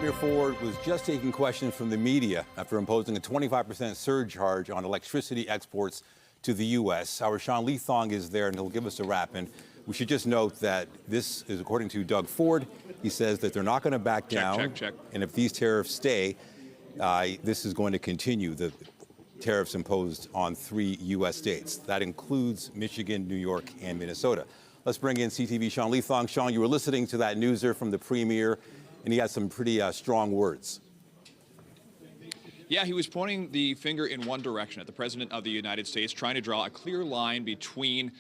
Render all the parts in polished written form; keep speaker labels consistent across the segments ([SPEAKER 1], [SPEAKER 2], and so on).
[SPEAKER 1] Premier Ford was just taking questions from the media after imposing a 25% surcharge on electricity exports to the U.S. Our Sean Leathong is there, and he'll give us a wrap. And we should just note that this is according to Doug Ford. He says that they're not going to back down.
[SPEAKER 2] Check.
[SPEAKER 1] And if these tariffs stay, this is going to continue. The tariffs imposed on 3 U.S. states. That includes Michigan, New York, and Minnesota. Let's bring in CTV Sean Leathong. Sean, you were listening to that newser from the Premier, and he had some pretty strong words.
[SPEAKER 2] Yeah, he was pointing the finger in one direction at the President of the United States, trying to draw a clear line between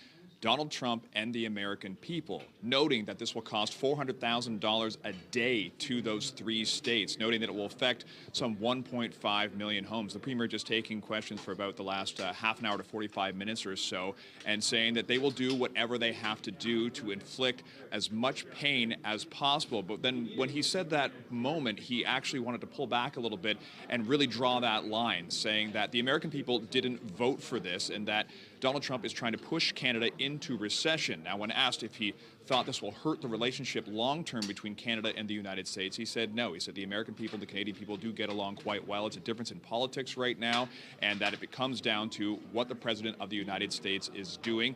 [SPEAKER 2] Donald Trump and the American people, noting that this will cost $400,000 a day to those 3 states, noting that it will affect some 1.5 million homes. The Premier just taking questions for about the last half an hour to 45 minutes or so, and saying that they will do whatever they have to do to inflict as much pain as possible. But then when he said that moment, he actually wanted to pull back a little bit and really draw that line, saying that the American people didn't vote for this and that Donald Trump is trying to push Canada into recession. Now, when asked if he thought this will hurt the relationship long-term between Canada and the United States, he said no. He said the American people, the Canadian people do get along quite well. It's a difference in politics right now, and that if it comes down to what the President of the United States is doing,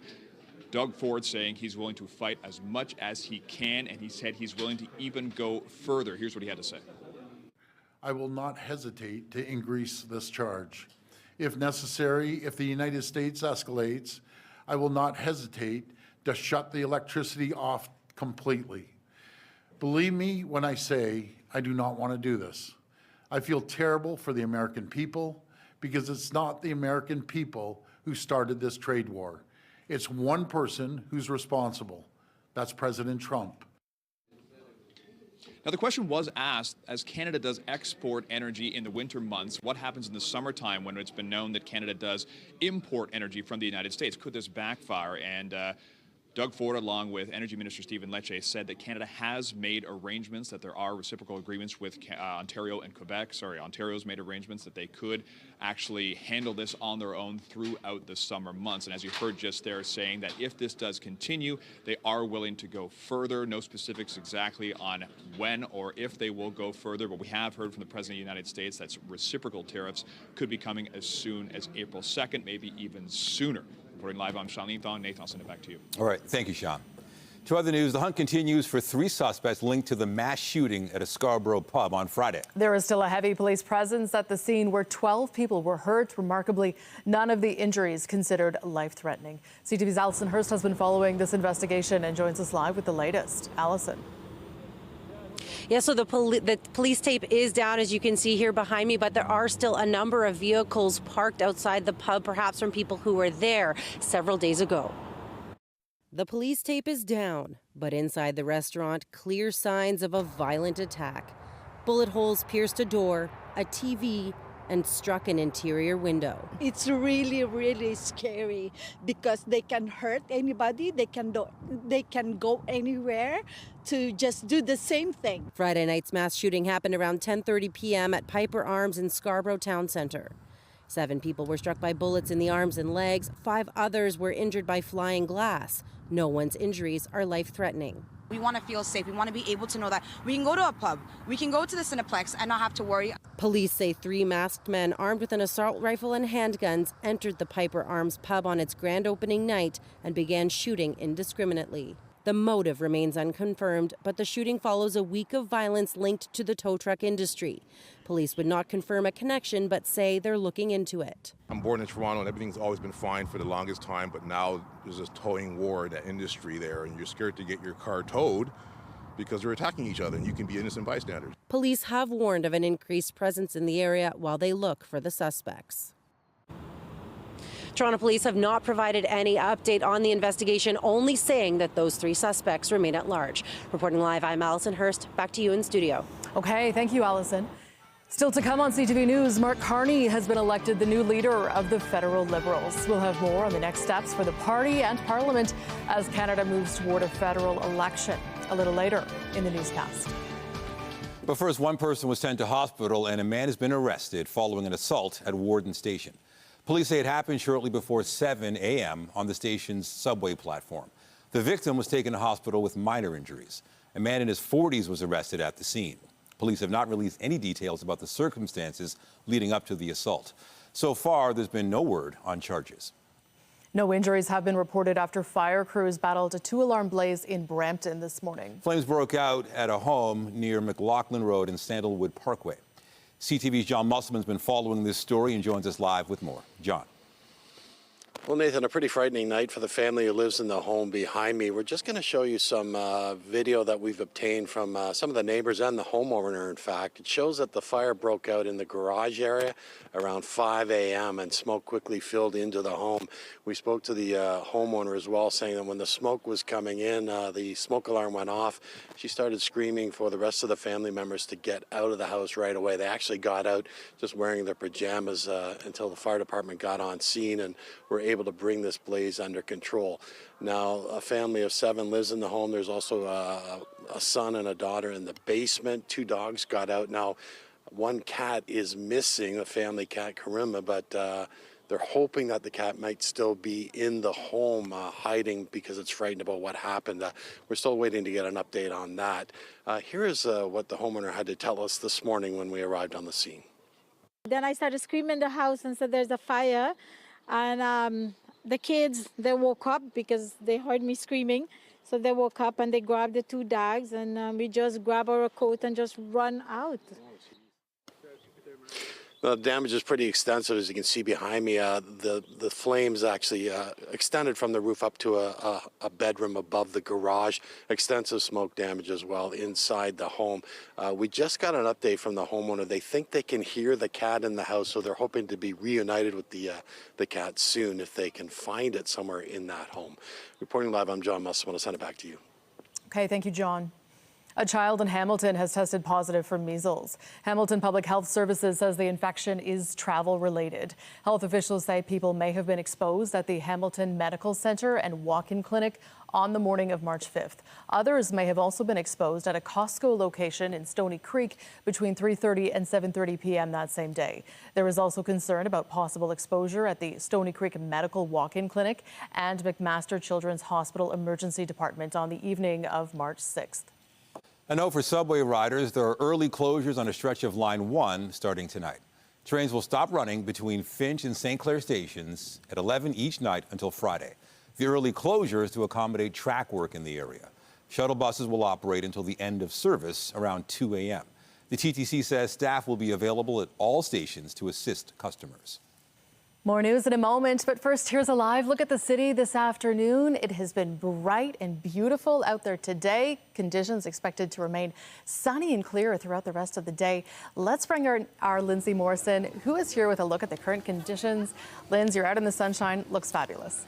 [SPEAKER 2] Doug Ford saying he's willing to fight as much as he can, and he said he's willing to even go further. Here's what he had to say.
[SPEAKER 3] I will not hesitate to increase this charge. If necessary, if the United States escalates, I will not hesitate to shut the electricity off completely. Believe me when I say I do not want to do this. I feel terrible for the American people because it's not the American people who started this trade war. It's one person who's responsible. That's President Trump.
[SPEAKER 2] Now, the question was asked, as Canada does export energy in the winter months, what happens in the summertime when it's been known that Canada does import energy from the United States? Could this backfire? And Doug Ford, along with Energy Minister Stephen Lecce, said that Canada has made arrangements, that there are reciprocal agreements with Ontario and Quebec. Ontario's made arrangements that they could actually handle this on their own throughout the summer months. And as you heard just there, saying that if this does continue, they are willing to go further. No specifics exactly on when or if they will go further, but we have heard from the President of the United States that reciprocal tariffs could be coming as soon as April 2nd, maybe even sooner. Reporting live, I'm Sean Leathong. Nathan, I'll send it back to you.
[SPEAKER 1] All right. Thank you, Sean. To other news, the hunt continues for 3 suspects linked to the mass shooting at a Scarborough pub on Friday.
[SPEAKER 4] There is still a heavy police presence at the scene where 12 people were hurt. Remarkably, none of the injuries considered life-threatening. CTV's Alison Hurst has been following this investigation and joins us live with the latest. Alison.
[SPEAKER 5] Yeah, so the police tape is down, as you can see here behind me, but there are still a number of vehicles parked outside the pub, perhaps from people who were there several days ago. The police tape is down, but inside the restaurant, clear signs of a violent attack. Bullet holes pierced a door, a TV, and struck an interior window.
[SPEAKER 6] It's really, really scary because they can hurt anybody. They can go anywhere to just do the same thing.
[SPEAKER 5] Friday night's mass shooting happened around 10:30 p.m. at Piper Arms in Scarborough Town Centre. 7 people were struck by bullets in the arms and legs. 5 others were injured by flying glass. No one's injuries are life-threatening.
[SPEAKER 7] We want to feel safe. We want to be able to know that we can go to a pub, we can go to the Cineplex and not have to worry.
[SPEAKER 5] Police say 3 masked men armed with an assault rifle and handguns entered the Piper Arms pub on its grand opening night and began shooting indiscriminately. The motive remains unconfirmed, but the shooting follows a week of violence linked to the tow truck industry. Police would not confirm a connection, but say they're looking into it.
[SPEAKER 8] I'm born in Toronto and everything's always been fine for the longest time, but now there's this towing war in that industry there, and you're scared to get your car towed because they're attacking each other and you can be innocent bystanders.
[SPEAKER 5] Police have warned of an increased presence in the area while they look for the suspects. Toronto police have not provided any update on the investigation, only saying that those 3 suspects remain at large. Reporting live, I'm Alison Hurst. Back to you in studio.
[SPEAKER 4] Okay, thank you, Alison. Still to come on CTV News, Mark Carney has been elected the new leader of the federal Liberals. We'll have more on the next steps for the party and Parliament as Canada moves toward a federal election a little later in the newscast.
[SPEAKER 1] But first, one person was sent to hospital and a man has been arrested following an assault at Warden Station. Police say it happened shortly before 7 a.m. on the station's subway platform. The victim was taken to hospital with minor injuries. A man in his 40s was arrested at the scene. Police have not released any details about the circumstances leading up to the assault. So far, there's been no word on charges.
[SPEAKER 4] No injuries have been reported after fire crews battled a 2-alarm blaze in Brampton this morning.
[SPEAKER 1] Flames broke out at a home near McLaughlin Road and Sandalwood Parkway. CTV's John Musselman's been following this story and joins us live with more. John.
[SPEAKER 9] Well, Nathan, a pretty frightening night for the family who lives in the home behind me. We're just going to show you some video that we've obtained from some of the neighbors and the homeowner, in fact. It shows that the fire broke out in the garage area around 5 a.m. and smoke quickly filled into the home. We spoke to the homeowner as well, saying that when the smoke was coming in, the smoke alarm went off. She started screaming for the rest of the family members to get out of the house right away. They actually got out just wearing their pajamas until the fire department got on scene and were able to bring this blaze under control. Now, a family of 7 lives in the home. There's also a son and a daughter in the basement. 2 dogs got out. Now, 1 cat is missing, the family cat, Karima, but they're hoping that the cat might still be in the home hiding because it's frightened about what happened. We're still waiting to get an update on that. Here is what the homeowner had to tell us this morning when we arrived on the scene.
[SPEAKER 10] Then I started screaming in the house and said there's a fire. And the kids, they woke up because they heard me screaming. So they woke up and they grabbed the 2 dogs and we just grabbed our coat and just run out.
[SPEAKER 9] The damage is pretty extensive, as you can see behind me. The flames actually extended from the roof up to a bedroom above the garage. Extensive smoke damage as well inside the home. We just got an update from the homeowner. They think they can hear the cat in the house, so they're hoping to be reunited with the cat soon if they can find it somewhere in that home. Reporting live, I'm John Musselman. I'll send it back to you.
[SPEAKER 4] Okay, thank you, John. A child in Hamilton has tested positive for measles. Hamilton Public Health Services says the infection is travel-related. Health officials say people may have been exposed at the Hamilton Medical Center and walk-in clinic on the morning of March 5th. Others may have also been exposed at a Costco location in Stony Creek between 3:30 and 7:30 p.m. that same day. There is also concern about possible exposure at the Stony Creek Medical Walk-in Clinic and McMaster Children's Hospital Emergency Department on the evening of March 6th.
[SPEAKER 1] A note for subway riders, there are early closures on a stretch of Line 1 starting tonight. Trains will stop running between Finch and St. Clair stations at 11 each night until Friday. The early closure is to accommodate track work in the area. Shuttle buses will operate until the end of service around 2 a.m. The TTC says staff will be available at all stations to assist customers.
[SPEAKER 4] More news in a moment, but first, here's a live look at the city this afternoon. It has been bright and beautiful out there today. Conditions expected to remain sunny and clear throughout the rest of the day. Let's bring our Lindsay Morrison, who is here with a look at the current conditions. Linz, you're out in the sunshine. Looks fabulous.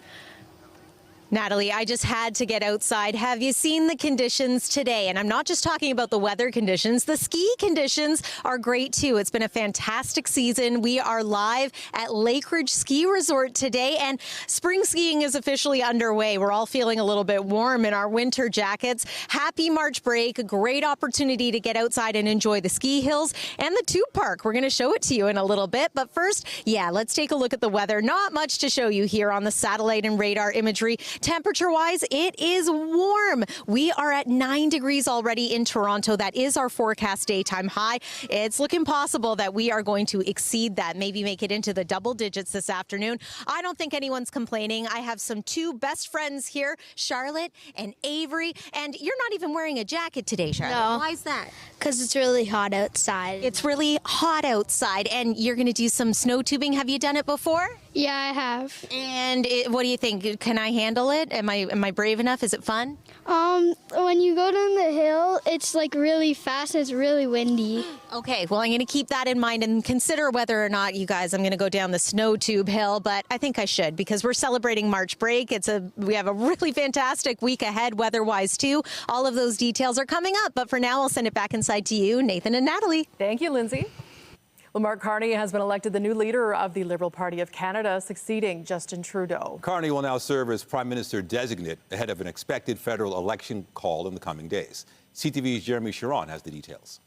[SPEAKER 5] Natalie, I just had to get outside. Have you seen the conditions today? And I'm not just talking about the weather conditions. The ski conditions are great, too. It's been a fantastic season. We are live at Lake Ridge Ski Resort today, and spring skiing is officially underway. We're all feeling a little bit warm in our winter jackets. Happy March break. A great opportunity to get outside and enjoy the ski hills and the tube park. We're going to show it to you in a little bit. But first, let's take a look at the weather. Not much to show you here on the satellite and radar imagery. Temperature-wise, it is warm. We are at 9 degrees already in Toronto. That is our forecast daytime high. It's looking possible that we are going to exceed that, maybe make it into the double digits this afternoon. I don't think anyone's complaining. I have some 2 best friends here, Charlotte and Avery, and you're not even wearing a jacket today, Charlotte.
[SPEAKER 11] No.
[SPEAKER 5] Why is that?
[SPEAKER 11] Because it's really hot outside.
[SPEAKER 5] It's really hot outside, and you're going to do some snow tubing. Have you done it before?
[SPEAKER 11] Yeah, I have.
[SPEAKER 5] And what do you think? Can I handle it? Am I brave enough? Is it fun?
[SPEAKER 11] When you go down the hill, it's like really fast and it's really windy.
[SPEAKER 5] Okay, well, I'm going to keep that in mind and consider whether or not, you guys, I'm going to go down the snow tube hill, but I think I should because we're celebrating March break. We have a really fantastic week ahead weather-wise, too. All of those details are coming up, but for now, I'll send it back inside to you, Nathan and Natalie.
[SPEAKER 4] Thank you, Lindsay. Well, Mark Carney has been elected the new leader of the Liberal Party of Canada, succeeding Justin Trudeau.
[SPEAKER 1] Carney will now serve as Prime Minister designate ahead of an expected federal election called in the coming days. CTV's Jeremy Sharon has the details.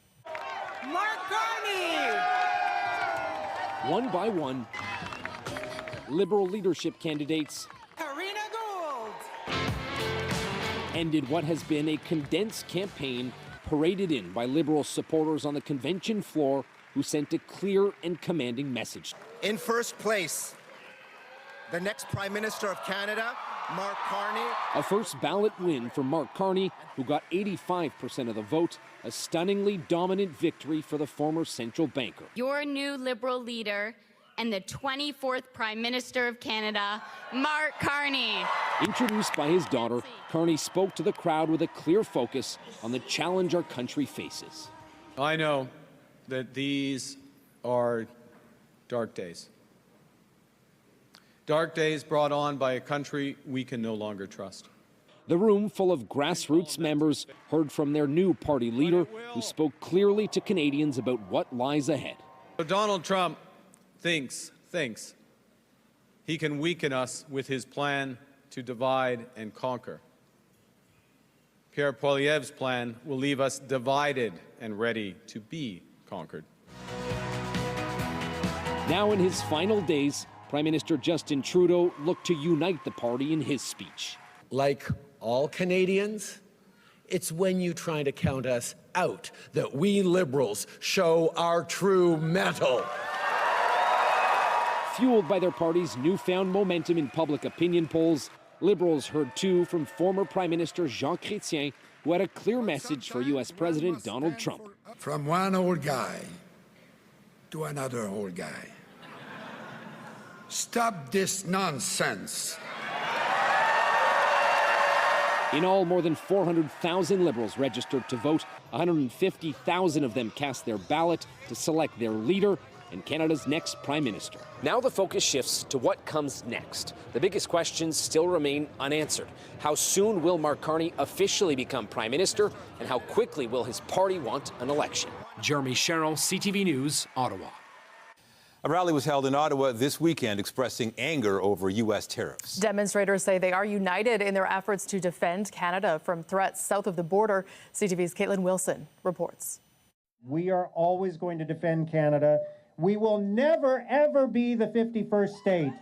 [SPEAKER 12] Mark Carney!
[SPEAKER 13] One by one, Liberal leadership candidates
[SPEAKER 12] Karina Gould!
[SPEAKER 13] ended what has been a condensed campaign paraded in by Liberal supporters on the convention floor who sent a clear and commanding message.
[SPEAKER 14] In first place, the next Prime Minister of Canada, Mark Carney.
[SPEAKER 13] A first ballot win for Mark Carney, who got 85% of the vote, a stunningly dominant victory for the former central banker.
[SPEAKER 15] Your new Liberal leader and the 24th Prime Minister of Canada, Mark Carney.
[SPEAKER 13] Introduced by his daughter, Carney spoke to the crowd with a clear focus on the challenge our country faces.
[SPEAKER 16] I know that these are dark days. Dark days brought on by a country we can no longer trust.
[SPEAKER 13] The room full of grassroots members heard from their new party leader, who spoke clearly to Canadians about what lies ahead.
[SPEAKER 16] Donald Trump thinks he can weaken us with his plan to divide and conquer. Pierre Poilievre's plan will leave us divided and ready to be conquered.
[SPEAKER 13] Now in his final days, Prime Minister Justin Trudeau looked to unite the party in his speech.
[SPEAKER 17] Like all Canadians, it's when you try to count us out that we Liberals show our true mettle.
[SPEAKER 13] Fueled by their party's newfound momentum in public opinion polls, Liberals heard too from former Prime Minister Jean Chrétien, who had a clear message for U.S. President Donald Trump.
[SPEAKER 18] From one old guy to another old guy. Stop this nonsense.
[SPEAKER 13] In all, more than 400,000 Liberals registered to vote. 150,000 of them cast their ballot to select their leader and Canada's next Prime Minister.
[SPEAKER 19] Now the focus shifts to what comes next. The biggest questions still remain unanswered. How soon will Mark Carney officially become Prime Minister, and how quickly will his party want an election?
[SPEAKER 13] Jeremy Sherrill, CTV News, Ottawa.
[SPEAKER 1] A rally was held in Ottawa this weekend expressing anger over U.S. tariffs.
[SPEAKER 4] Demonstrators say they are united in their efforts to defend Canada from threats south of the border. CTV's Caitlin Wilson reports.
[SPEAKER 20] We are always going to defend Canada. We will never, ever be the 51st state.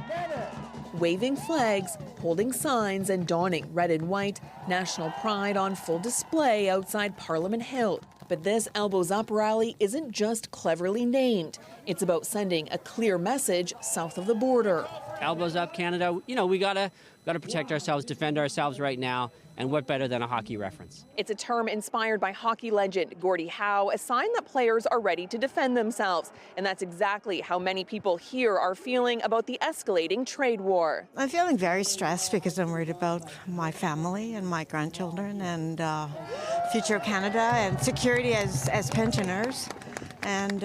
[SPEAKER 20] Never.
[SPEAKER 21] Waving flags, holding signs, and donning red and white, national pride on full display outside Parliament Hill. But this Elbows Up rally isn't just cleverly named. It's about sending a clear message south of the border.
[SPEAKER 22] Elbows Up Canada, you know, we gotta protect ourselves, defend ourselves right now, and what better than a hockey reference?
[SPEAKER 21] It's a term inspired by hockey legend Gordie Howe, a sign that players are ready to defend themselves. And that's exactly how many people here are feeling about the escalating trade war.
[SPEAKER 23] I'm feeling very stressed because I'm worried about my family and my grandchildren and future of Canada and security as pensioners. And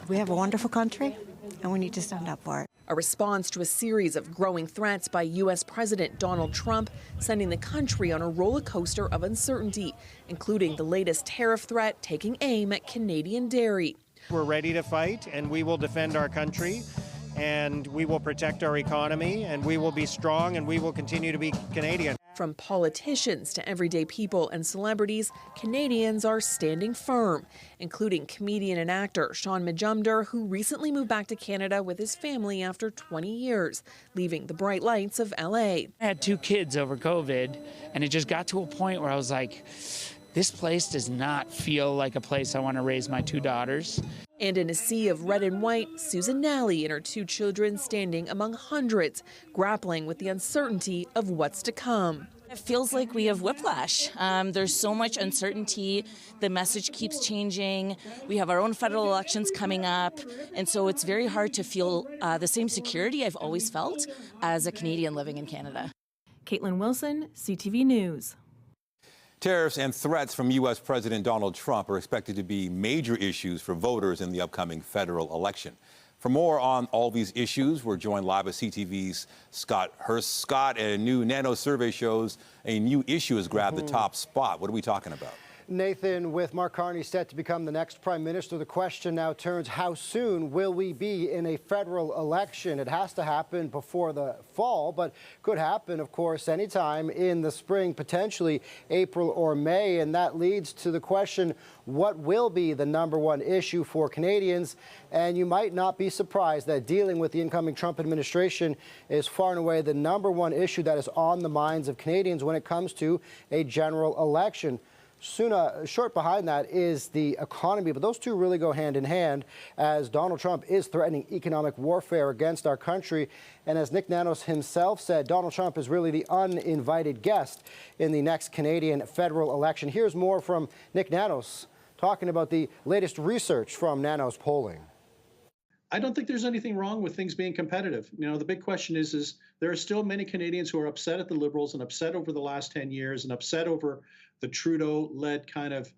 [SPEAKER 23] we have a wonderful country, and we need to stand up for it.
[SPEAKER 21] A response to a series of growing threats by U.S. President Donald Trump, sending the country on a roller coaster of uncertainty, including the latest tariff threat taking aim at Canadian dairy.
[SPEAKER 20] We're ready to fight, and we will defend our country, and we will protect our economy, and we will be strong, and we will continue to be Canadian.
[SPEAKER 21] From politicians to everyday people and celebrities, Canadians are standing firm, including comedian and actor Sean Majumder, who recently moved back to Canada with his family after 20 years, leaving the bright lights of LA.
[SPEAKER 24] I had 2 kids over COVID, and it just got to a point where I was like, this place does not feel like a place I want to raise my 2 daughters.
[SPEAKER 21] And in a sea of red and white, Susan Nally and her 2 children standing among hundreds, grappling with the uncertainty of what's to come.
[SPEAKER 25] It feels like we have whiplash. There's so much uncertainty. The message keeps changing. We have our own federal elections coming up. And so it's very hard to feel the same security I've always felt as a Canadian living in Canada.
[SPEAKER 21] Caitlin Wilson, CTV News.
[SPEAKER 1] Tariffs and threats from U.S. President Donald Trump are expected to be major issues for voters in the upcoming federal election. For more on all these issues, we're joined live by CTV's Scott Hurst. Scott, a new Nano survey shows a new issue has grabbed the top spot. What are we talking about?
[SPEAKER 26] Nathan, with Mark Carney set to become the next prime minister, the question now turns, how soon will we be in a federal election? It has to happen before the fall, but could happen, of course, anytime in the spring, potentially April or May. And that leads to the question, what will be the #1 issue for Canadians? And you might not be surprised that dealing with the incoming Trump administration is far and away the #1 issue that is on the minds of Canadians when it comes to a general election. Short behind that is the economy, but those two really go hand in hand as Donald Trump is threatening economic warfare against our country. And as Nick Nanos himself said, Donald Trump is really the uninvited guest in the next Canadian federal election. Here's more from Nick Nanos talking about the latest research from Nanos polling.
[SPEAKER 2] I don't think there's anything wrong with things being competitive. You know, the big question is there are still many Canadians who are upset at the Liberals and upset over the last 10 years and upset over the Trudeau-led kind of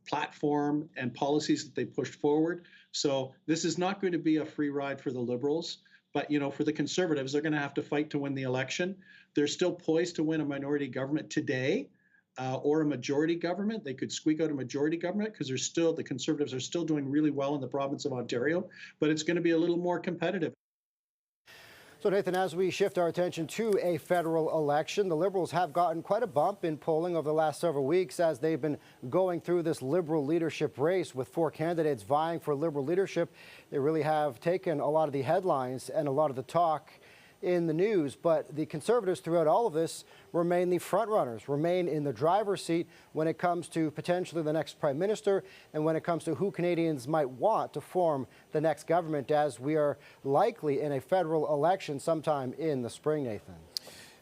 [SPEAKER 2] platform and policies that they pushed forward. So this is not going to be a free ride for the Liberals. But, you know, for the Conservatives, they're going to have to fight to win the election. They're still poised to win a minority government today. Or a majority government. They could squeak out a majority government because the Conservatives are still doing really well in the province of Ontario, but it's going to be a little more competitive.
[SPEAKER 26] So, Nathan, as we shift our attention to a federal election, the Liberals have gotten quite a bump in polling over the last several weeks as they've been going through this Liberal leadership race with 4 candidates vying for Liberal leadership. They really have taken a lot of the headlines and a lot of the talk in the news, but the Conservatives throughout all of this remain the front runners, remain in the driver's seat when it comes to potentially the next Prime Minister and when it comes to who Canadians might want to form the next government, as we are likely in a federal election sometime in the spring, Nathan.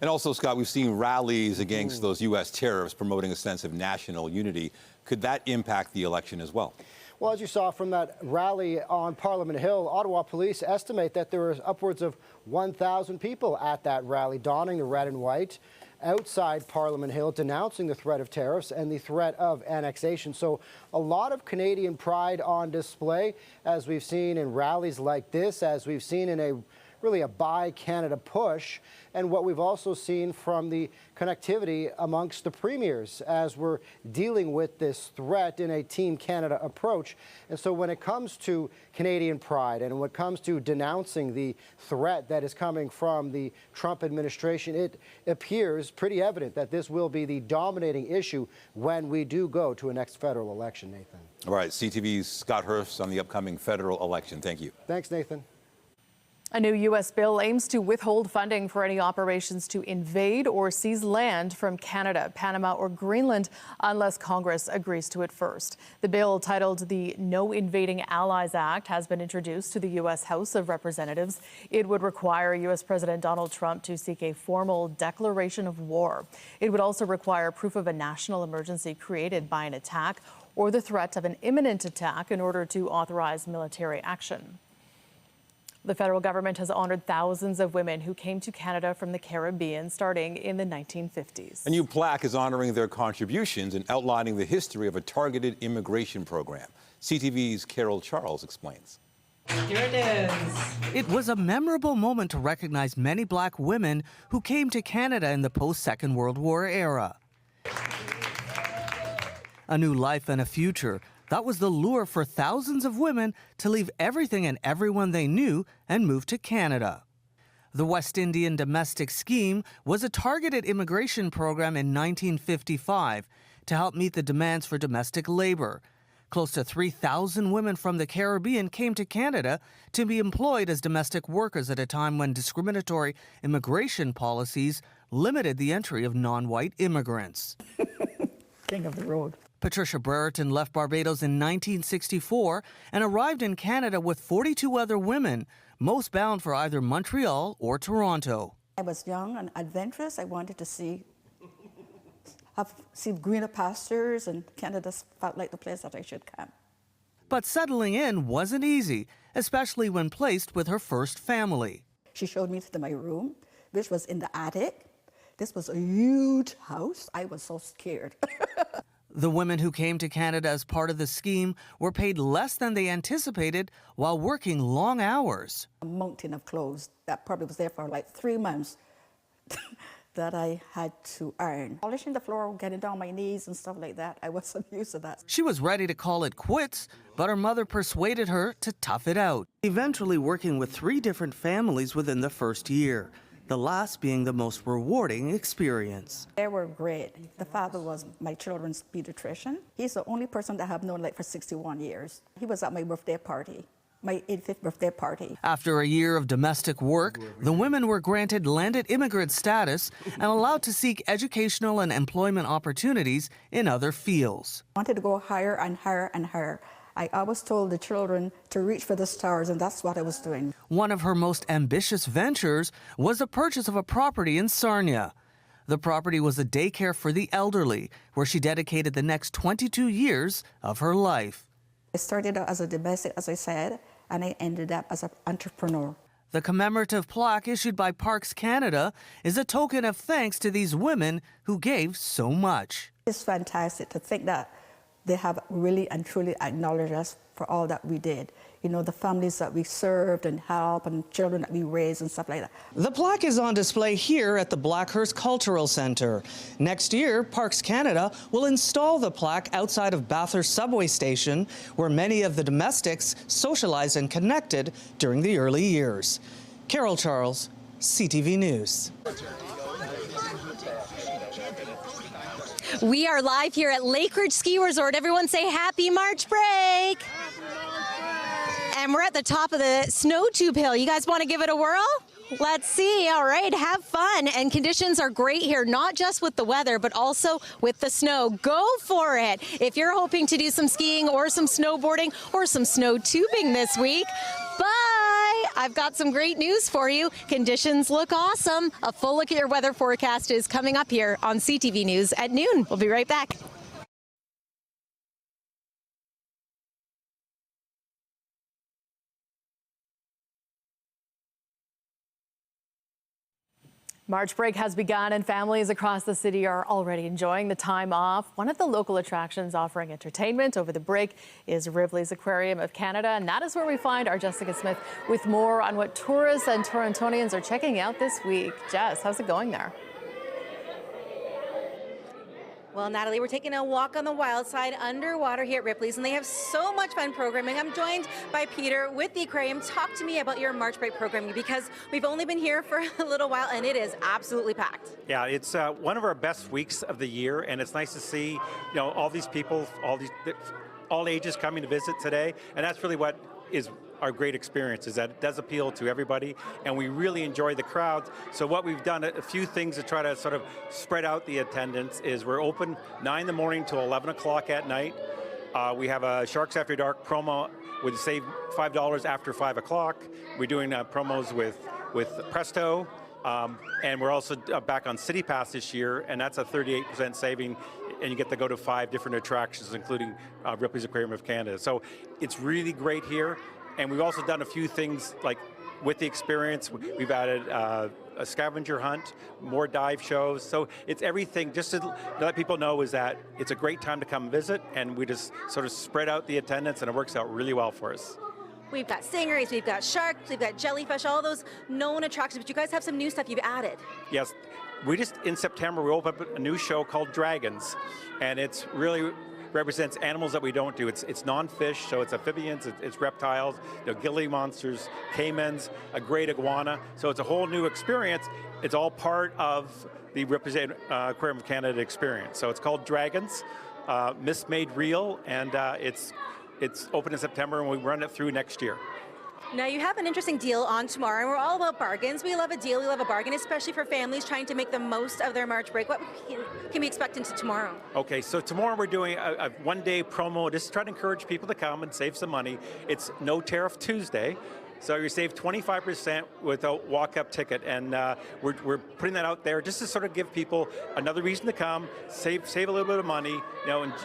[SPEAKER 1] And also, Scott, we've seen rallies against those U.S. tariffs promoting a sense of national unity. Could that impact the election as well?
[SPEAKER 26] Well, as you saw from that rally on Parliament Hill, Ottawa police estimate that there were upwards of 1,000 people at that rally donning the red and white outside Parliament Hill, denouncing the threat of tariffs and the threat of annexation. So a lot of Canadian pride on display, as we've seen in rallies like this, as we've seen in really a Buy Canada push, and what we've also seen from the connectivity amongst the premiers as we're dealing with this threat in a Team Canada approach. And so when it comes to Canadian pride and when it comes to denouncing the threat that is coming from the Trump administration, it appears pretty evident that this will be the dominating issue when we do go to a next federal election, Nathan.
[SPEAKER 1] All right, CTV's Scott Hurst on the upcoming federal election. Thank you.
[SPEAKER 26] Thanks, Nathan.
[SPEAKER 4] A new U.S. bill aims to withhold funding for any operations to invade or seize land from Canada, Panama, or Greenland unless Congress agrees to it first. The bill, titled the No Invading Allies Act, has been introduced to the U.S. House of Representatives. It would require U.S. President Donald Trump to seek a formal declaration of war. It would also require proof of a national emergency created by an attack or the threat of an imminent attack in order to authorize military action. The federal government has honored thousands of women who came to Canada from the Caribbean starting in the 1950s.
[SPEAKER 1] A new plaque is honoring their contributions and outlining the history of a targeted immigration program. CTV's Carol Charles explains.
[SPEAKER 3] Here it is. It was a memorable moment to recognize many Black women who came to Canada in the post-Second World War era. A new life and a future. That was the lure for thousands of women to leave everything and everyone they knew and move to Canada. The West Indian Domestic Scheme was a targeted immigration program in 1955 to help meet the demands for domestic labor. Close to 3,000 women from the Caribbean came to Canada to be employed as domestic workers at a time when discriminatory immigration policies limited the entry of non-white immigrants. King of the road. Patricia Brereton left Barbados in 1964 and arrived in Canada with 42 other women, most bound for either Montreal or Toronto.
[SPEAKER 6] I was young and adventurous. I wanted to see greener pastures, and Canada felt like the place that I should come.
[SPEAKER 3] But settling in wasn't easy, especially when placed with her first family.
[SPEAKER 6] She showed me to my room, which was in the attic. This was a huge house. I was so scared.
[SPEAKER 3] The women who came to Canada as part of the scheme were paid less than they anticipated while working long hours.
[SPEAKER 6] A mountain of clothes that probably was there for like 3 months that I had to earn. Polishing the floor, getting down on my knees and stuff like that. I wasn't used to that.
[SPEAKER 3] She was ready to call it quits, but her mother persuaded her to tough it out, eventually working with 3 different families within the first year. The last being the most rewarding experience.
[SPEAKER 6] They were great. The father was my children's pediatrician. He's the only person that I've known like for 61 years. He was at my birthday party. my 85th birthday party.
[SPEAKER 3] After a year of domestic work, the women were granted landed immigrant status and allowed to seek educational and employment opportunities in other fields.
[SPEAKER 6] I wanted to go higher and higher and higher. I always told the children to reach for the stars, and that's what I was doing.
[SPEAKER 3] One of her most ambitious ventures was the purchase of a property in Sarnia. The property was a daycare for the elderly, where she dedicated the next 22 years of her life.
[SPEAKER 6] I started out as a domestic, as I said, and I ended up as an entrepreneur.
[SPEAKER 3] The commemorative plaque issued by Parks Canada is a token of thanks to these women who gave so much.
[SPEAKER 6] It's fantastic to think that they have really and truly acknowledged us for all that we did. You know, the families that we served and helped and children that we raised and stuff like that.
[SPEAKER 3] The plaque is on display here at the Blackhurst Cultural Centre. Next year, Parks Canada will install the plaque outside of Bathurst subway station, where many of the domestics socialized and connected during the early years. Carol Charles, CTV News.
[SPEAKER 5] We are live here at Lake Ridge Ski Resort. Everyone say happy March break. And we're at the top of the snow tube hill. You guys want to give it a whirl? Let's see. All right, have fun. And conditions are great here, not just with the weather, but also with the snow. Go for it. If you're hoping to do some skiing or some snowboarding or some snow tubing this week, bye. I've got some great news for you. Conditions look awesome. A full look at your weather forecast is coming up here on CTV News at noon. We'll be right back.
[SPEAKER 4] March break has begun and families across the city are already enjoying the time off. One of the local attractions offering entertainment over the break is Ripley's Aquarium of Canada, and that is where we find our Jessica Smith with more on what tourists and Torontonians are checking out this week. Jess, how's it going there?
[SPEAKER 5] Well, Natalie, we're taking a walk on the wild side underwater here at Ripley's, and they have so much fun programming. I'm joined by Peter with the Aquarium. Talk to me about your March break programming, because we've only been here for a little while, and it is absolutely packed.
[SPEAKER 7] Yeah, it's one of our best weeks of the year, and it's nice to see, you know, all these people, all ages coming to visit today, and that's really what is our great experience, is that it does appeal to everybody, and we really enjoy the crowds. So what we've done, a few things to try to sort of spread out the attendance, is we're open 9 in the morning till 11 o'clock at night. We have a Sharks After Dark promo with save $5 after 5 o'clock. We're doing promos with Presto, and we're also back on City Pass this year, and that's a 38% saving, and you get to go to 5 different attractions, including Ripley's Aquarium of Canada. So it's really great here. And we've also done a few things like with the experience. We've added a scavenger hunt, more dive shows. So it's everything, just to let people know, is that it's a great time to come visit, and we just sort of spread out the attendance, and it works out really well for us.
[SPEAKER 5] We've got stingrays, we've got sharks, we've got jellyfish, all those known attractions, but you guys have some new stuff you've added.
[SPEAKER 7] Yes, in September, we opened up a new show called Dragons, and it's really represents animals that we don't do. It's non-fish, so it's amphibians, it's reptiles, gilly monsters, caimans, a great iguana. So it's a whole new experience. It's all part of the Aquarium of Canada experience. So it's called Dragons, Myths Made Real, and it's open in September, and we run it through next year.
[SPEAKER 5] Now, you have an interesting deal on tomorrow, and we're all about bargains. We love a deal, we love a bargain, especially for families trying to make the most of their March break. What can we expect into tomorrow?
[SPEAKER 7] Okay, so tomorrow we're doing a one-day promo just to try to encourage people to come and save some money. It's No Tariff Tuesday, so you save 25% with a walk-up ticket, and we're putting that out there just to sort of give people another reason to come, save a little bit of money,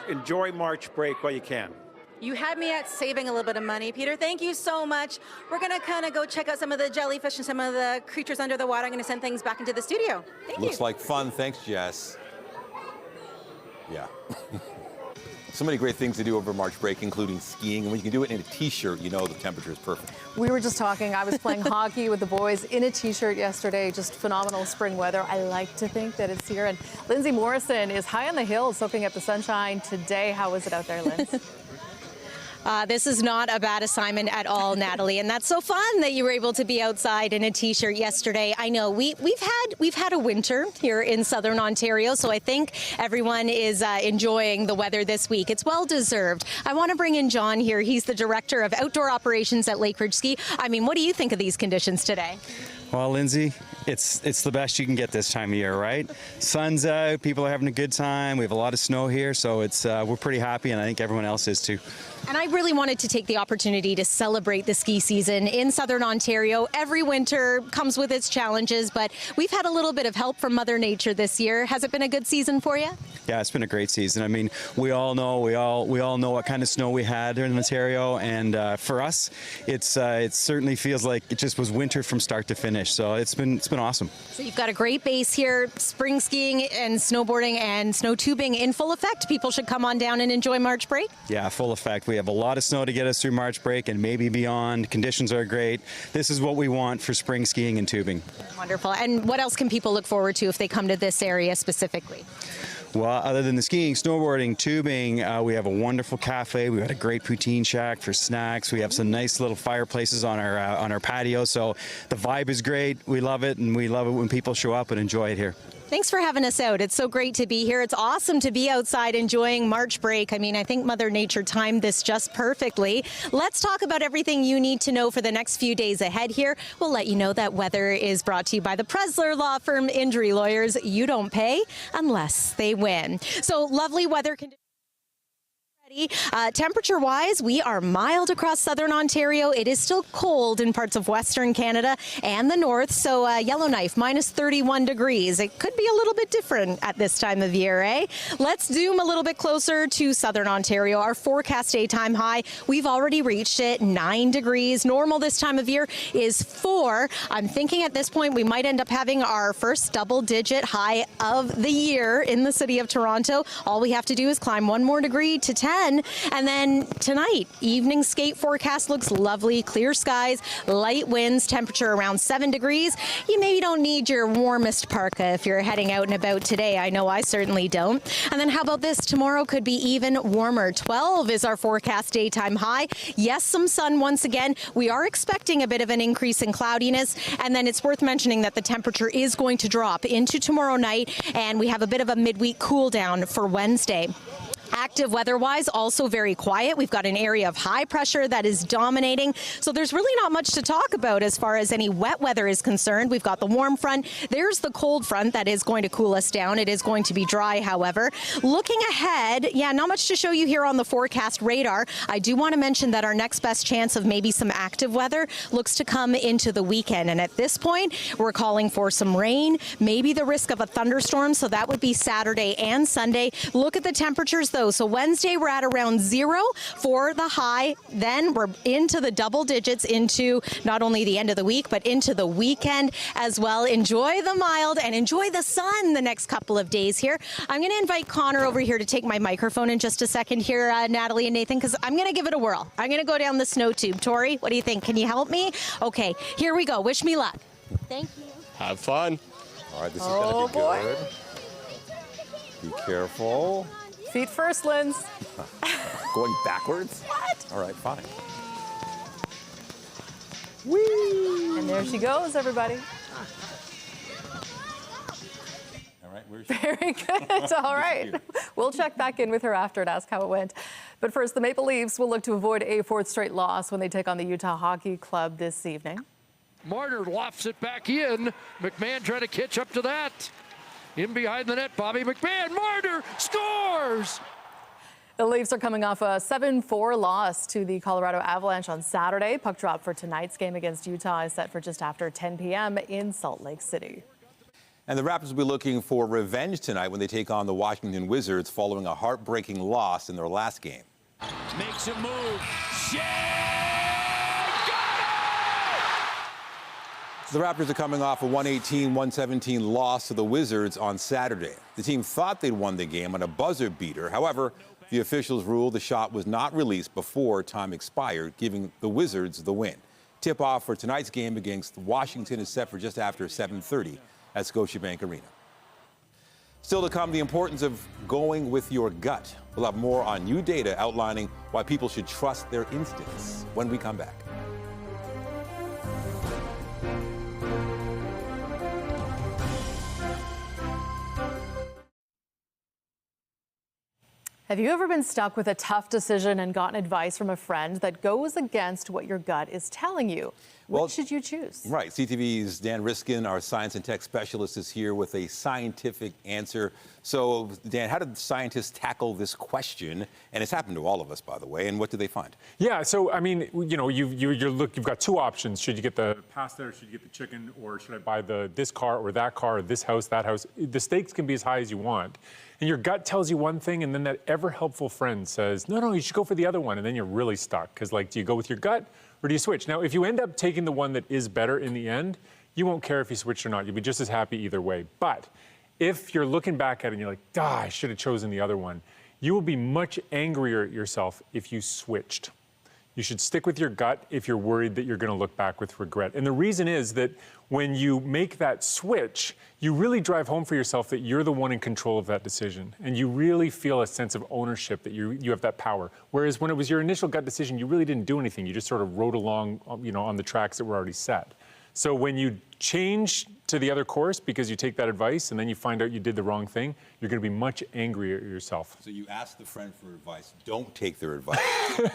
[SPEAKER 7] enjoy March break while you can.
[SPEAKER 5] You had me at saving a little bit of money. Peter, thank you so much. We're going to kind of go check out some of the jellyfish and some of the creatures under the water. I'm going to send things back into the studio. Thank you.
[SPEAKER 1] Looks like fun. Thanks, Jess. Yeah. So many great things to do over March break, including skiing. And when you can do it in a T-shirt, you know the temperature is perfect.
[SPEAKER 4] We were just talking. I was playing hockey with the boys in a T-shirt yesterday. Just phenomenal spring weather. I like to think that it's here. And Lindsay Morrison is high on the hill soaking up the sunshine today. How is it out there, Lindsay?
[SPEAKER 5] This is not a bad assignment at all, Natalie, and that's so fun that you were able to be outside in a t-shirt yesterday. I know we've had a winter here in Southern Ontario, so I think everyone is enjoying the weather this week. It's well deserved. I want to bring in John here. He's the director of outdoor operations at Lakeridge Ski. I mean, what do you think of these conditions today?
[SPEAKER 8] Well, Lindsay, it's the best you can get this time of year, right? Sun's out, people are having a good time. We have a lot of snow here, so it's we're pretty happy, and I think everyone else is too.
[SPEAKER 5] And I really wanted to take the opportunity to celebrate the ski season in Southern Ontario. Every winter comes with its challenges, but we've had a little bit of help from Mother Nature this year. Has it been a good season for you?
[SPEAKER 8] Yeah, it's been a great season. I mean, we all know what kind of snow we had here in Ontario, and for us, it certainly feels like it just was winter from start to finish. So it's been awesome.
[SPEAKER 5] So you've got a great base here. Spring skiing and snowboarding and snow tubing in full effect. People should come on down and enjoy March break.
[SPEAKER 8] Yeah, full effect. We have a lot of snow to get us through March break and maybe beyond. Conditions are great. This is what we want for spring skiing and tubing.
[SPEAKER 5] Wonderful. And what else can people look forward to if they come to this area specifically?
[SPEAKER 8] Well, other than the skiing, snowboarding, tubing, we have a wonderful cafe. We've got a great poutine shack for snacks. We have some nice little fireplaces on our patio. So the vibe is great. We love it, and we love it when people show up and enjoy it here.
[SPEAKER 5] Thanks for having us out. It's so great to be here. It's awesome to be outside enjoying March break. I mean, I think Mother Nature timed this just perfectly. Let's talk about everything you need to know for the next few days ahead here. We'll let you know that weather is brought to you by the Presler Law Firm Injury Lawyers. You don't pay unless they win. So lovely weather conditions. Temperature-wise, we are mild across Southern Ontario. It is still cold in parts of Western Canada and the north, so Yellowknife, minus 31 degrees. It could be a little bit different at this time of year, eh? Let's zoom a little bit closer to Southern Ontario. Our forecast daytime high, we've already reached it, 9 degrees. Normal this time of year is 4. I'm thinking at this point we might end up having our first double-digit high of the year in the city of Toronto. All we have to do is climb 1 more degree to 10. And then tonight, evening skate forecast looks lovely. Clear skies, light winds, temperature around 7 degrees. You maybe don't need your warmest parka if you're heading out and about today. I know I certainly don't. And then how about this? Tomorrow could be even warmer. 12 is our forecast daytime high. Yes, some sun once again. We are expecting a bit of an increase in cloudiness. And then it's worth mentioning that the temperature is going to drop into tomorrow night. And we have a bit of a midweek cool down for Wednesday. Active weather-wise, also very quiet. We've got an area of high pressure that is dominating. So there's really not much to talk about as far as any wet weather is concerned. We've got the warm front. There's the cold front that is going to cool us down. It is going to be dry, however. Looking ahead, yeah, not much to show you here on the forecast radar. I do want to mention that our next best chance of maybe some active weather looks to come into the weekend. And at this point, we're calling for some rain, maybe the risk of a thunderstorm. So that would be Saturday and Sunday. Look at the temperatures, though. So Wednesday, we're at around 0 for the high. Then we're into the double digits into not only the end of the week, but into the weekend as well. Enjoy the mild and enjoy the sun the next couple of days here. I'm going to invite Connor over here to take my microphone in just a second here, Natalie and Nathan, because I'm going to give it a whirl. I'm going to go down the snow tube. Tori, what do you think? Can you help me? Okay, here we go. Wish me luck. Thank you.
[SPEAKER 9] Have fun.
[SPEAKER 1] All right, this is going to be good. Be careful.
[SPEAKER 4] Feet first, Linz.
[SPEAKER 1] Going backwards?
[SPEAKER 4] What?
[SPEAKER 1] All right, fine.
[SPEAKER 4] Whee! And there she goes, everybody.
[SPEAKER 1] All right, where's she?
[SPEAKER 4] Very good. All right. We'll check back in with her after and ask how it went. But first, the Maple Leafs will look to avoid a 4th straight loss when they take on the Utah Hockey Club this evening.
[SPEAKER 10] Marner lofts it back in. McMahon trying to catch up to that. In behind the net, Bobby McMahon. Marner scores!
[SPEAKER 4] The Leafs are coming off a 7-4 loss to the Colorado Avalanche on Saturday. Puck drop for tonight's game against Utah is set for just after 10 p.m. in Salt Lake City.
[SPEAKER 1] And the Raptors will be looking for revenge tonight when they take on the Washington Wizards following a heartbreaking loss in their last game.
[SPEAKER 10] Makes a move.
[SPEAKER 1] The Raptors are coming off a 118-117 loss to the Wizards on Saturday. The team thought they'd won the game on a buzzer beater. However, the officials ruled the shot was not released before time expired, giving the Wizards the win. Tip-off for tonight's game against Washington is set for just after 7:30 at Scotiabank Arena. Still to come, the importance of going with your gut. We'll have more on new data outlining why people should trust their instincts when we come back.
[SPEAKER 4] Have you ever been stuck with a tough decision and gotten advice from a friend that goes against what your gut is telling you? What should you choose?
[SPEAKER 1] Right. CTV's Dan Riskin, our science and tech specialist, is here with a scientific answer. So, Dan, how did scientists tackle this question? And it's happened to all of us, by the way. And what did they find?
[SPEAKER 9] Yeah. So, I mean, you know, you've got two options. Should you get the pasta, or should you get the chicken, or should I buy this car or that car, or this house, that house? The stakes can be as high as you want. And your gut tells you one thing, and then that ever-helpful friend says, no, you should go for the other one. And then you're really stuck. Because, like, do you go with your gut, or do you switch? Now, if you end up taking the one that is better in the end, you won't care if you switched or not. You'll be just as happy either way. But if you're looking back at it and you're like, I should have chosen the other one, you will be much angrier at yourself if you switched. You should stick with your gut if you're worried that you're going to look back with regret. And the reason is that when you make that switch, you really drive home for yourself that you're the one in control of that decision. And you really feel a sense of ownership that you have that power. Whereas when it was your initial gut decision, you really didn't do anything. You just sort of rode along, you know, on the tracks that were already set. So when you change to the other course because you take that advice and then you find out you did the wrong thing, you're going to be much angrier at yourself.
[SPEAKER 1] So you ask the friend for advice. Don't take their advice.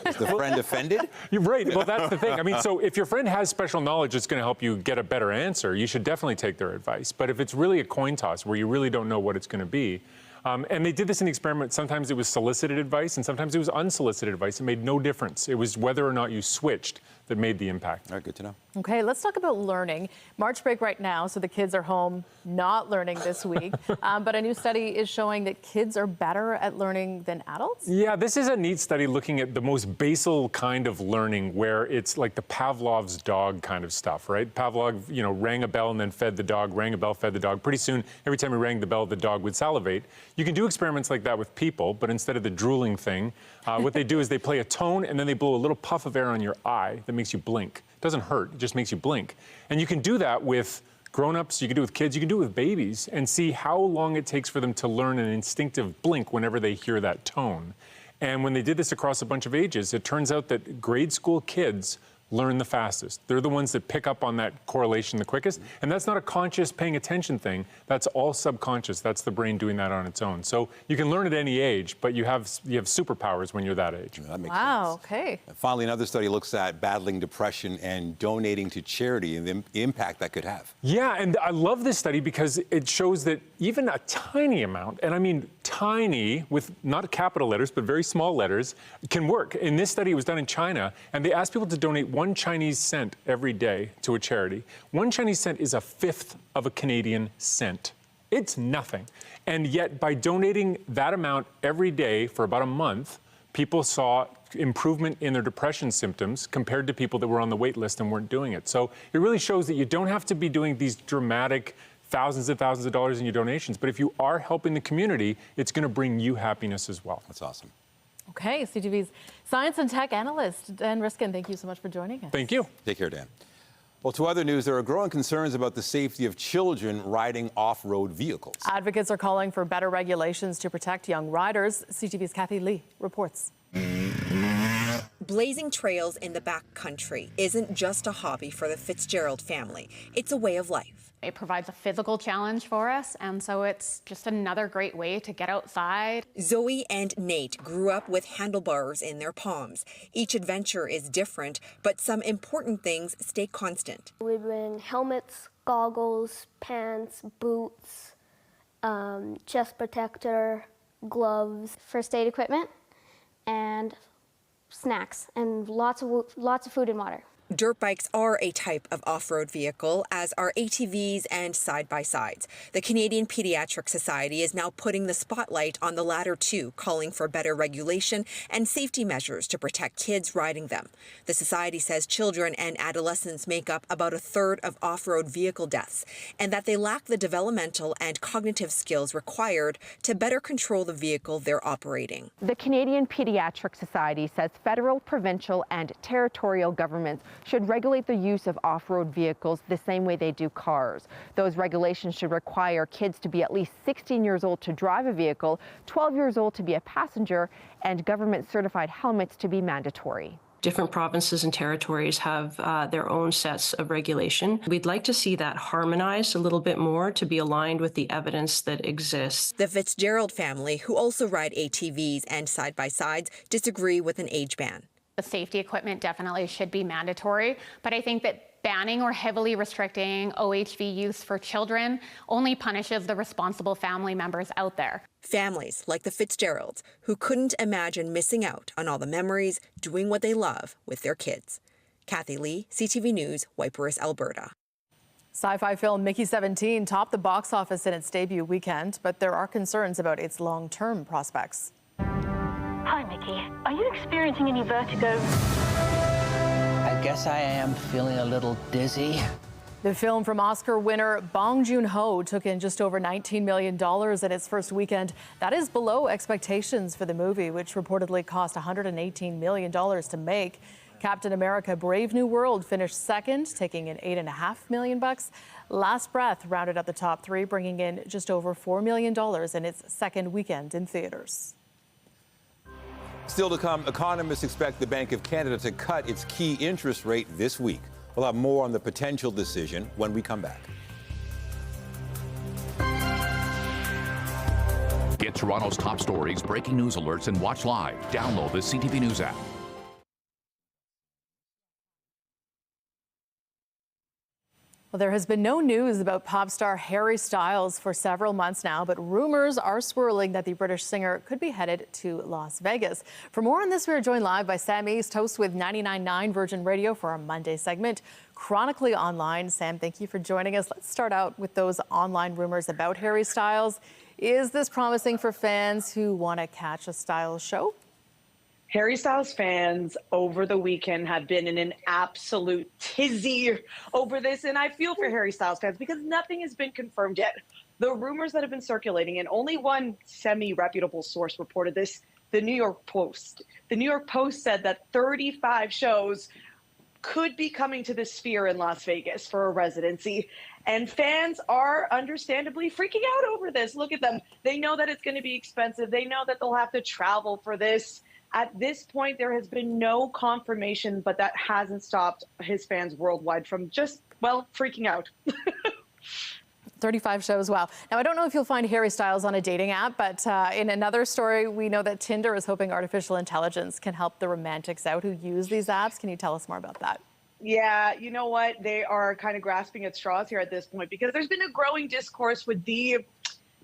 [SPEAKER 1] Is the friend offended?
[SPEAKER 9] You're right. Well, that's the thing. I mean, so if your friend has special knowledge that's going to help you get a better answer, you should definitely take their advice. But if it's really a coin toss where you really don't know what it's going to be, and they did this in the experiment. Sometimes it was solicited advice, and sometimes it was unsolicited advice. It made no difference. It was whether or not you switched that made the impact.
[SPEAKER 1] All right, good to know.
[SPEAKER 4] Okay, let's talk about learning. March break right now, so the kids are home not learning this week. But a new study is showing that kids are better at learning than adults.
[SPEAKER 9] Yeah, this is a neat study looking at the most basal kind of learning where it's like the Pavlov's dog kind of stuff, right? Pavlov, you know, rang a bell and then fed the dog, rang a bell, fed the dog. Pretty soon, every time he rang the bell, the dog would salivate. You can do experiments like that with people, but instead of the drooling thing, what they do is they play a tone and then they blow a little puff of air on your eye that makes you blink. It doesn't hurt, it just makes you blink. And you can do that with grown-ups, you can do it with kids, you can do it with babies and see how long it takes for them to learn an instinctive blink whenever they hear that tone. And when they did this across a bunch of ages, it turns out that grade school kids learn the fastest. They're the ones that pick up on that correlation the quickest. And that's not a conscious paying attention thing. That's all subconscious. That's the brain doing that on its own. So you can learn at any age, but you have superpowers when you're that age.
[SPEAKER 1] That makes
[SPEAKER 4] sense. Okay.
[SPEAKER 1] And finally, another study looks at battling depression and donating to charity and the impact that could have.
[SPEAKER 9] Yeah, and I love this study because it shows that even a tiny amount, and I mean tiny with not capital letters, but very small letters, can work. In this study, it was done in China, and they asked people to donate 1 Chinese cent every day to a charity. 1 Chinese cent is 1/5 of a Canadian cent. It's nothing. And yet, by donating that amount every day for about a month, people saw improvement in their depression symptoms compared to people that were on the wait list and weren't doing it. So it really shows that you don't have to be doing these dramatic thousands and thousands of dollars in your donations, but if you are helping the community, it's going to bring you happiness as well.
[SPEAKER 1] That's awesome.
[SPEAKER 4] Okay, CTV's science and tech analyst, Dan Riskin, thank you so much for joining us.
[SPEAKER 9] Thank you.
[SPEAKER 1] Take care, Dan. Well, to other news, there are growing concerns about the safety of children riding off-road vehicles.
[SPEAKER 4] Advocates are calling for better regulations to protect young riders. CTV's Kathy Lee reports.
[SPEAKER 11] Blazing trails in the backcountry isn't just a hobby for the Fitzgerald family. It's a way of life.
[SPEAKER 12] It provides a physical challenge for us, and so it's just another great way to get outside.
[SPEAKER 11] Zoe and Nate grew up with handlebars in their palms. Each adventure is different, but some important things stay constant.
[SPEAKER 14] We bring helmets, goggles, pants, boots, chest protector, gloves, first aid equipment, and snacks, and lots of food and water.
[SPEAKER 11] Dirt bikes are a type of off-road vehicle, as are ATVs and side-by-sides. The Canadian Pediatric Society is now putting the spotlight on the latter too, calling for better regulation and safety measures to protect kids riding them. The society says children and adolescents make up about 1/3 of off-road vehicle deaths, and that they lack the developmental and cognitive skills required to better control the vehicle they're operating.
[SPEAKER 15] The Canadian Pediatric Society says federal, provincial, and territorial governments
[SPEAKER 13] should regulate the use of off-road vehicles the same way they do cars. Those regulations should require kids to be at least 16 years old to drive a vehicle, 12 years old to be a passenger, and government-certified helmets to be mandatory.
[SPEAKER 15] Different provinces and territories have their own sets of regulation. We'd like to see that harmonized a little bit more to be aligned with the evidence that exists.
[SPEAKER 11] The Fitzgerald family, who also ride ATVs and side-by-sides, disagree with an age ban.
[SPEAKER 12] The safety equipment definitely should be mandatory, but I think that banning or heavily restricting OHV use for children only punishes the responsible family members out there.
[SPEAKER 11] Families like the Fitzgeralds, who couldn't imagine missing out on all the memories doing what they love with their kids. Kathy Lee, CTV News, Waiparis, Alberta.
[SPEAKER 4] Sci-fi film Mickey 17 topped the box office in its debut weekend, but there are concerns about its long-term prospects.
[SPEAKER 16] Hi, Mickey. Are you experiencing any vertigo?
[SPEAKER 17] I guess I am feeling a little dizzy.
[SPEAKER 4] The film from Oscar winner Bong Joon-ho took in just over $19 million in its first weekend. That is below expectations for the movie, which reportedly cost $118 million to make. Captain America: Brave New World finished second, taking in $8.5 million. Last Breath rounded out the top three, bringing in just over $4 million in its second weekend in theaters.
[SPEAKER 1] Still to come, economists expect the Bank of Canada to cut its key interest rate this week. We'll have more on the potential decision when we come back.
[SPEAKER 18] Get Toronto's top stories, breaking news alerts, and watch live. Download the CTV News app.
[SPEAKER 4] Well, there has been no news about pop star Harry Styles for several months now, but rumors are swirling that the British singer could be headed to Las Vegas. For more on this, we are joined live by Sam East, host with 99.9 Virgin Radio for our Monday segment, Chronically Online. Sam, thank you for joining us. Let's start out with those online rumors about Harry Styles. Is this promising for fans who want to catch a Styles show?
[SPEAKER 19] Harry Styles fans over the weekend have been in an absolute tizzy over this, and I feel for Harry Styles fans because nothing has been confirmed yet. The rumors that have been circulating, and only one semi-reputable source reported this, the New York Post. The New York Post said that 35 shows could be coming to the Sphere in Las Vegas for a residency, and fans are understandably freaking out over this. Look at them. They know that it's going to be expensive. They know that they'll have to travel for this. At this point, there has been no confirmation, but that hasn't stopped his fans worldwide from just, well, freaking out.
[SPEAKER 4] 35 shows, wow. Now, I don't know if you'll find Harry Styles on a dating app, but in another story, we know that Tinder is hoping artificial intelligence can help the romantics out who use these apps. Can you tell us more about that?
[SPEAKER 19] Yeah, you know what? They are kind of grasping at straws here at this point because there's been a growing discourse with the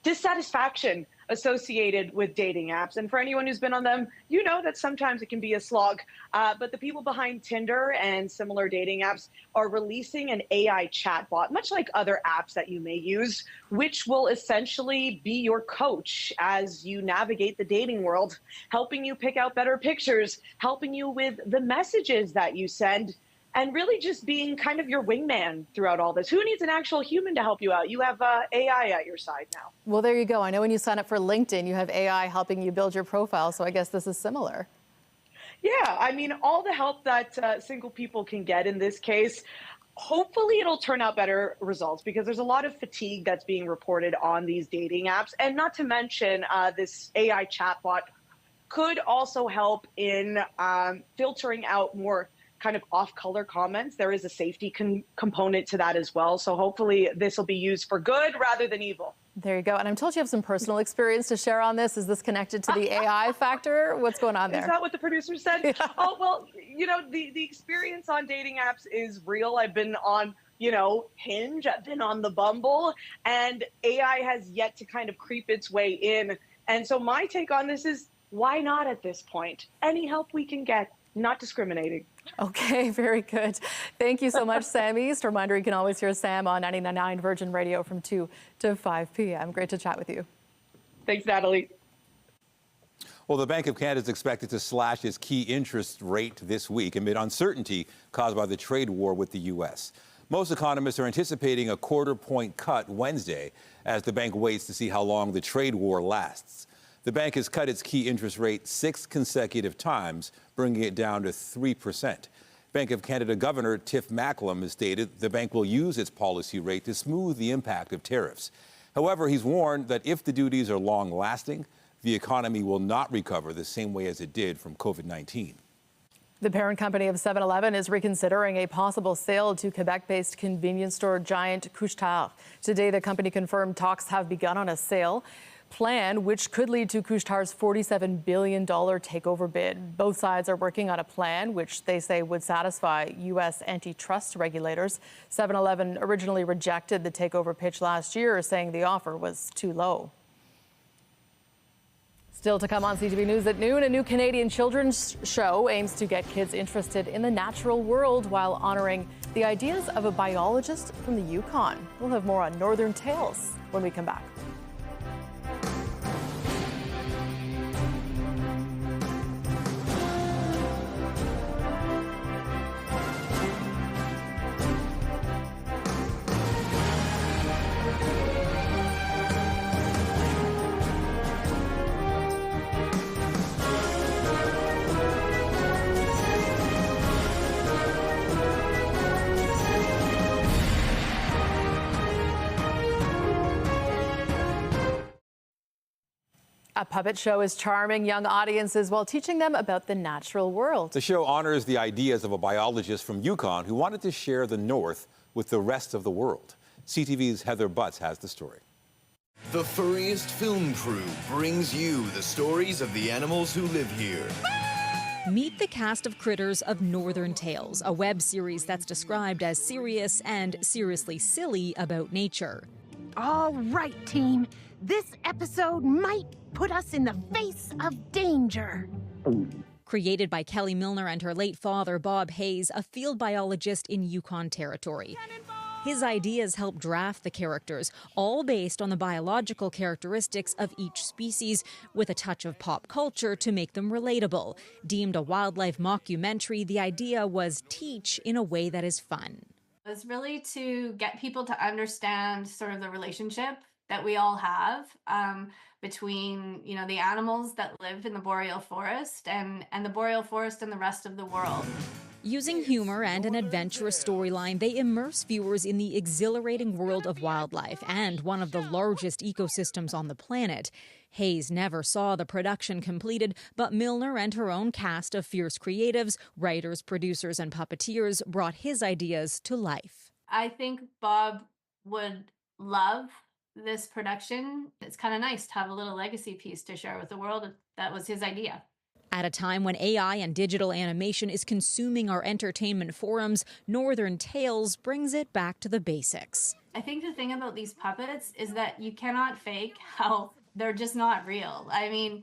[SPEAKER 19] dissatisfaction associated with dating apps. And for anyone who's been on them, you know that sometimes it can be a slog. But the people behind Tinder and similar dating apps are releasing an AI chatbot, much like other apps that you may use, which will essentially be your coach as you navigate the dating world, helping you pick out better pictures, helping you with the messages that you send, and really just being kind of your wingman throughout all this. Who needs an actual human to help you out? You have AI at your side now.
[SPEAKER 4] Well, there you go. I know when you sign up for LinkedIn, you have AI helping you build your profile, so I guess this is similar.
[SPEAKER 19] Yeah, I mean, all the help that single people can get in this case, hopefully it'll turn out better results because there's a lot of fatigue that's being reported on these dating apps. And not to mention this AI chatbot could also help in filtering out more kind of off-color comments. There is a safety component to that as well. So hopefully this will be used for good rather than evil.
[SPEAKER 4] There you go. And I'm told you have some personal experience to share on this. Is this connected to the AI factor? What's going on there?
[SPEAKER 19] Is that what the producer said? Yeah. Oh, well, you know, the experience on dating apps is real. I've been on, you know, Hinge. I've been on the Bumble, and AI has yet to kind of creep its way in. And so my take on this is, why not at this point? Any help we can get, not discriminating.
[SPEAKER 4] Okay, very good. Thank you so much, Sam East. Reminder, you can always hear Sam on 99.9 Virgin Radio from 2 to 5 p.m. Great to chat with you.
[SPEAKER 19] Thanks, Natalie.
[SPEAKER 1] Well, the Bank of Canada is expected to slash its key interest rate this week amid uncertainty caused by the trade war with the U.S. Most economists are anticipating a quarter-point cut Wednesday as the bank waits to see how long the trade war lasts. The bank has cut its key interest rate 6 consecutive times, bringing it down to 3%. Bank of Canada Governor Tiff Macklem has stated the bank will use its policy rate to smooth the impact of tariffs. However, he's warned that if the duties are long-lasting, the economy will not recover the same way as it did from COVID-19.
[SPEAKER 4] The parent company of 7-Eleven is reconsidering a possible sale to Quebec-based convenience store giant Couche-Tard. Today, the company confirmed talks have begun on a sale plan, which could lead to Couche-Tard's $47 billion takeover bid. Both sides are working on a plan which they say would satisfy U.S. antitrust regulators. 7-Eleven originally rejected the takeover pitch last year, saying the offer was too low. Still to come on CTV News at noon, a new Canadian children's show aims to get kids interested in the natural world while honoring the ideas of a biologist from the Yukon. We'll have more on Northern Tales when we come back. A puppet show is charming young audiences while teaching them about the natural world.
[SPEAKER 1] The show honors the ideas of a biologist from Yukon who wanted to share the North with the rest of the world. CTV's Heather Butts has the story.
[SPEAKER 20] The furriest film crew brings you the stories of the animals who live here.
[SPEAKER 21] Meet the cast of critters of Northern Tales, a web series that's described as serious and seriously silly about nature.
[SPEAKER 22] All right, team. This episode might put us in the face of danger.
[SPEAKER 21] Created by Kelly Milner and her late father, Bob Hayes, a field biologist in Yukon Territory. His ideas helped draft the characters, all based on the biological characteristics of each species, with a touch of pop culture to make them relatable. Deemed a wildlife mockumentary, the idea was teach in a way that is fun.
[SPEAKER 23] It was really to get people to understand sort of the relationship that we all have between, the animals that live in the boreal forest and the boreal forest and the rest of the world.
[SPEAKER 21] Using humor and an adventurous storyline, they immerse viewers in the exhilarating world of wildlife and one of the largest ecosystems on the planet. Hayes never saw the production completed, but Milner and her own cast of fierce creatives, writers, producers, and puppeteers brought his ideas to life.
[SPEAKER 23] I think Bob would love this production. It's kind of nice to have a little legacy piece to share with the world. That was his idea.
[SPEAKER 21] At a time when AI and digital animation is consuming our entertainment forums, Northern Tales brings it back to the basics.
[SPEAKER 23] I think the thing about these puppets is that you cannot fake how they're just not real. I mean,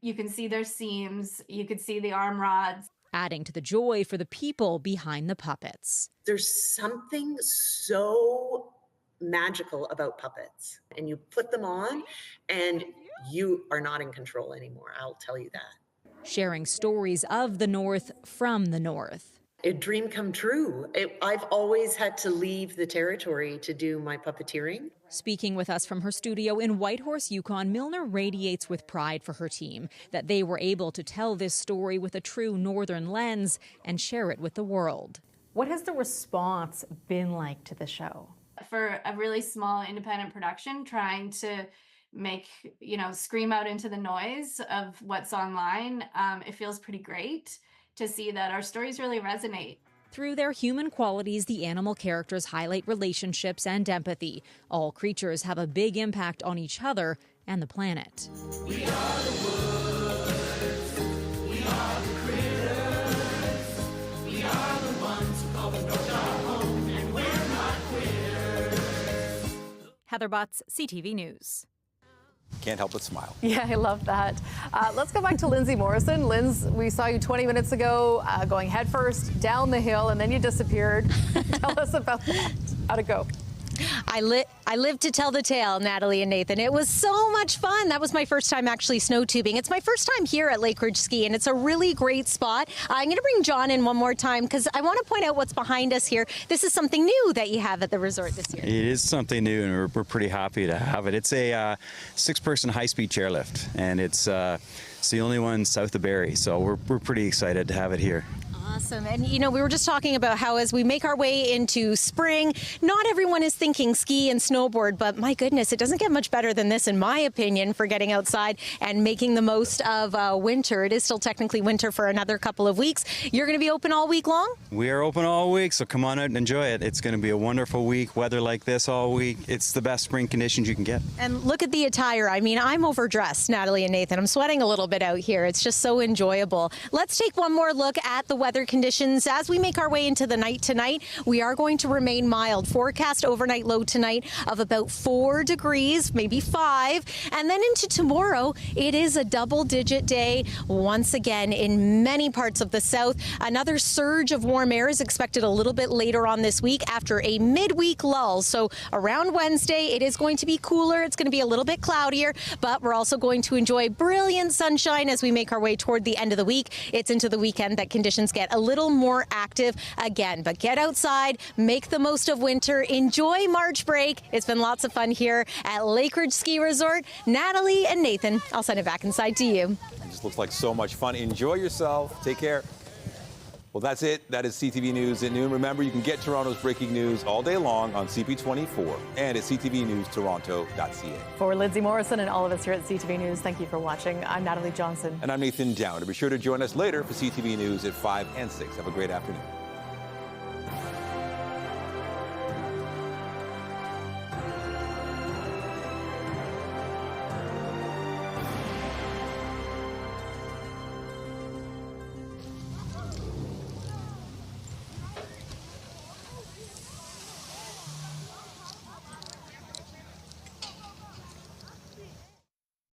[SPEAKER 23] you can see their seams, you could see the arm rods.
[SPEAKER 21] Adding to the joy for the people behind the puppets.
[SPEAKER 24] There's something so magical about puppets, and you put them on and you are not in control anymore. I'll tell you that.
[SPEAKER 21] Sharing stories of the North from the North.
[SPEAKER 24] A dream come true. I've always had to leave the territory to do my puppeteering.
[SPEAKER 21] Speaking with us from her studio in Whitehorse, Yukon, Milner radiates with pride for her team that they were able to tell this story with a true Northern lens and share it with the world.
[SPEAKER 25] What has the response been like to the show?
[SPEAKER 23] For a really small independent production, trying to make, scream out into the noise of what's online, it feels pretty great to see that our stories really resonate.
[SPEAKER 21] Through their human qualities, the animal characters highlight relationships and empathy. All creatures have a big impact on each other and the planet.
[SPEAKER 27] We are the woods, we are the critters, we are the ones who call the North our home, and we're not quitters.
[SPEAKER 21] Heather Butts, CTV News.
[SPEAKER 1] Can't help but smile.
[SPEAKER 4] Yeah, I love that. Let's go back to Lindsay Morrison. Linz, we saw you 20 minutes ago going headfirst down the hill, and then you disappeared. Tell us about that. How'd it go?
[SPEAKER 5] I lived to tell the tale, Natalie and Nathan. It was so much fun. That was my first time actually snow tubing. It's my first time here at Lake Ridge Ski, and it's a really great spot. I'm going to bring John in one more time because I want to point out what's behind us here. This is something new that you have at the resort this year.
[SPEAKER 8] It is something new, and we're pretty happy to have it. It's a 6-person high-speed chairlift, and it's the only one south of Barrie, so we're pretty excited to have it here.
[SPEAKER 5] Awesome. And you know, we were just talking about how as we make our way into spring, not everyone is thinking ski and snowboard, but my goodness, it doesn't get much better than this, in my opinion, for getting outside and making the most of winter. It is still technically winter for another couple of weeks. You're going to be open all week long?
[SPEAKER 8] We are open all week, so come on out and enjoy it. It's going to be a wonderful week. Weather like this all week. It's the best spring conditions you can get.
[SPEAKER 5] And look at the attire. I mean, I'm overdressed, Natalie and Nathan. I'm sweating a little bit out here. It's just so enjoyable. Let's take one more look at the weather conditions. As we make our way into the night tonight, we are going to remain mild. Forecast overnight low tonight of about 4 degrees, maybe 5. And then into tomorrow, it is a double-digit day once again in many parts of the south. Another surge of warm air is expected a little bit later on this week after a midweek lull. So around Wednesday, it is going to be cooler. It's going to be a little bit cloudier, but we're also going to enjoy brilliant sunshine as we make our way toward the end of the week. It's into the weekend that conditions get a little more active again. But get outside, make the most of winter, enjoy March break. It's been lots of fun here at Lake Ridge Ski Resort. Natalie and Nathan, I'll send it back inside to you.
[SPEAKER 1] It just looks like so much fun. Enjoy yourself. Take care. Well, that's it. That is CTV News at noon. Remember, you can get Toronto's breaking news all day long on CP24 and at ctvnewstoronto.ca.
[SPEAKER 4] For Lindsay Morrison and all of us here at CTV News, thank you for watching. I'm Natalie Johnson.
[SPEAKER 1] And I'm Nathan Downer. Be sure to join us later for CTV News at 5 and 6. Have a great afternoon.